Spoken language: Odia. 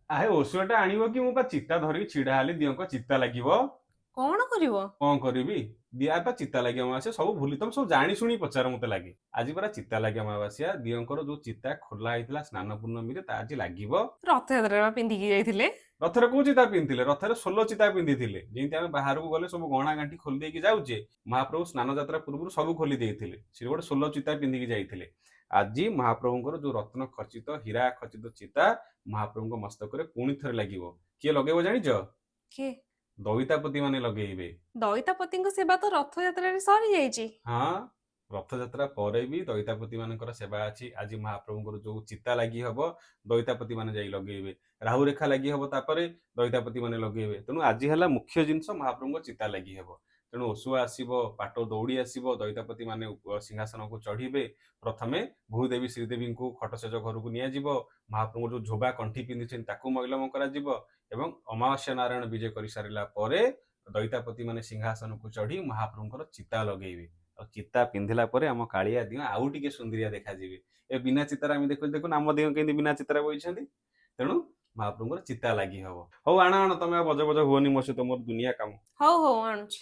ଆହେ ଓଷୁଆଟା ଆଣିବ କି ମୁଁ ପା ଚିତା ଧରିକି ଛିଡା ହେଲି ଦିଅଙ୍କ ଚିତା ଲାଗିବ। କଣ କରିବ? କଣ କରିବି? ଦିଆ ପା ଚିତା ଲାଗି ଅମାବାସ୍ୟା ସବୁ ଭୁଲି ତମେ ସବୁ ଜାଣି ଶୁଣି ପଚାର ମତେ ଲାଗେ। ଆଜି ପରା ଚିତା ଲାଗି ଅମାବାସ୍ୟା ଦିଅଙ୍କର ଯୋଉ ଚିତା ଖୋଲା ହେଇଥିଲା ସ୍ନାନ ପୂର୍ଣ୍ଣମୀରେ ତା ଆଜି ଲାଗିବ। ରଥଯାତ୍ରାରେ ବା ପିନ୍ଧିକି ଯାଇଥିଲେ। ରଥରେ କୋଉ ଚିତା ପିନ୍ଧିଥିଲେ? ରଥରେ ସୋଲ ଚିତା ପିନ୍ଧିଥିଲେ। ଯେମିତି ଆମେ ବାହାରକୁ ଗଲେ ସବୁ ଗହଣା ଗାଣ୍ଠି ଖୋଲି ଦେଇକି ଯାଉଛେ, ମହାପ୍ରଭୁ ସ୍ନାନ ଯାତ୍ରା ପୂର୍ବରୁ ସବୁ ଖୋଲି ଦେଇଥିଲେ। ସେ ଗୋଟେ ସୋଲ ଚିତା ପିନ୍ଧିକି ଯାଇଥିଲେ। ଆଜି ମହାପ୍ରଭୁଙ୍କର ଯୋଉ ରତ୍ନ ଖଚିତ ହୀରା ଖଚିତ ଚିତା ମହାପ୍ରଭୁଙ୍କ ମସ୍ତକରେ ପୁଣି ଥରେ ଲାଗିବ। କିଏ ଲଗେଇବ ଜାଣିଛ? କିଏ? ଦଇତାପତି ମାନେ ଲଗେଇବେ। ଦଇତାପତିଙ୍କ ସେବା ତ ରଥଯାତ୍ରାରେ ସରିଯାଇଛି। ହଁ, ରଥଯାତ୍ରା ପରେ ବି ଦଇତାପତି ମାନଙ୍କର ସେବା ଅଛି। ଆଜି ମହାପ୍ରଭୁଙ୍କର ଯୋଉ ଚିତା ଲାଗି ହବ ଦଇତାପତି ମାନେ ଯାଇ ଲଗେଇବେ। ରାହୁ ରେଖା ଲାଗି ହବ ତାପରେ ଦଇତାପତି ମାନେ ଲଗେଇବେ। ତେଣୁ ଆଜି ହେଲା ମୁଖ୍ୟ ଜିନିଷ ମହାପ୍ରଭୁଙ୍କ ଚିତା ଲାଗି ହବ। ତେଣୁ ଓଷୁଆ ଆସିବ, ପାଟ ଦୌଡ଼ି ଆସିବ, ଦଇତାପତି ମାନେ ସିଂହାସନକୁ ଚଢିବେ। ପ୍ରଥମେ ଭୂଦେବୀ ଶ୍ରୀଦେବୀଙ୍କୁ ଖଟଶେଜ ଘରକୁ ନିଆଯିବ। ମହାପ୍ରଭୁ ଯୋଉ ଝୋବା କଣ୍ଠି ପିନ୍ଧିଛନ୍ତି ତାକୁ ମଇଲମ କରାଯିବ ଏବଂ ଅମାବାସ୍ୟା ନାରାୟଣ ବିଜେ କରିସାରିଲା ପରେ ଦଇତାପତି ମାନେ ସିଂହାସନକୁ ଚଢି ମହାପ୍ରଭୁଙ୍କର ଚିତା ଲଗେଇବେ। ଆଉ ଚିତା ପିନ୍ଧିଲା ପରେ ଆମ କାଳିଆ ଦିଅ ଆଉ ଟିକେ ସୁନ୍ଦରିଆ ଦେଖାଯିବେ। ଏ ବିନା ଚିତାରେ ଆମେ ଦେଖୁନ ଆମ ଦିଅ କେମିତି ବିନା ଚିତାରେ ବଇଛନ୍ତି। ତେଣୁ ମହାପ୍ରଭୁଙ୍କର ଚିତା ଲାଗି ହବ। ହଉ ଆଣ ଆଣ ତମେ ଆଉ ବଜ ବଜ ହୁଅନି ମୋ ସହିତ ମୋର ଦୁନିଆ କାମ। ହଉ ହଉ ଆଣୁଛି।